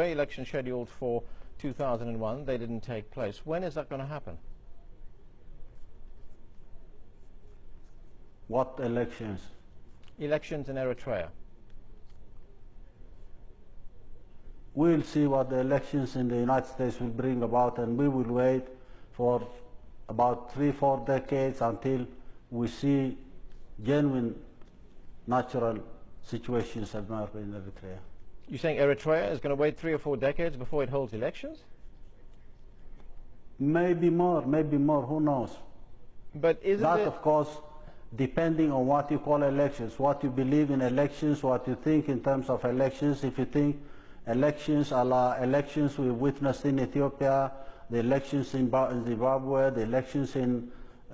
Election scheduled for 2001, they didn't take place. When is that going to happen? What elections? Elections in Eritrea. We'll see what the elections in the United States will bring about, and we will wait for about 3-4 decades until we see genuine natural situations emerge in Eritrea. You're saying Eritrea is going to wait 3 or 4 decades before it holds elections? Maybe more, who knows? But isn't that, it... of course, depending on what you call elections, what you believe in elections, what you think in terms of elections. If you think elections are elections we witnessed in Ethiopia, the elections in Zimbabwe, the elections in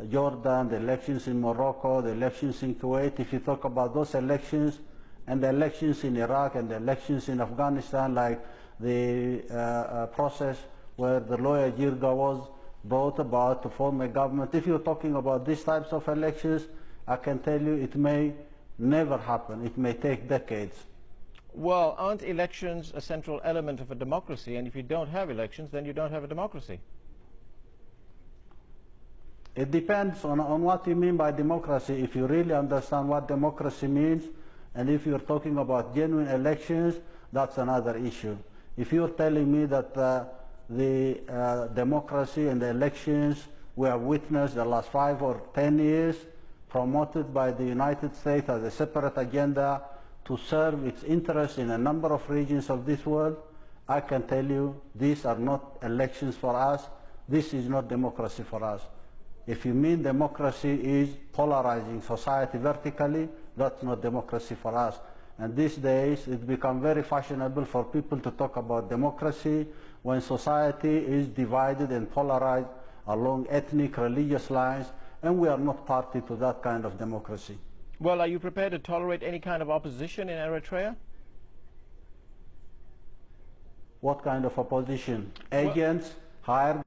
Jordan, the elections in Morocco, the elections in Kuwait, if you talk about those elections and the elections in Iraq and the elections in Afghanistan, like the process where the lawyer Jirga was brought about to form a government, if you're talking about these types of elections, I can tell you it may never happen. It may take decades. Well, aren't elections a central element of a democracy? And if you don't have elections, then you don't have a democracy. It depends on what you mean by democracy. If you really understand what democracy means, and if you're talking about genuine elections, that's another issue. If you're telling me that the democracy and the elections we have witnessed the last 5 or 10 years, promoted by the United States as a separate agenda to serve its interests in a number of regions of this world, I can tell you these are not elections for us. This is not democracy for us. If you mean democracy is polarizing society vertically, that's not democracy for us. And these days it's become very fashionable for people to talk about democracy when society is divided and polarized along ethnic, religious lines, and we are not party to that kind of democracy. Well, are you prepared to tolerate any kind of opposition in Eritrea? What kind of opposition? Agents hired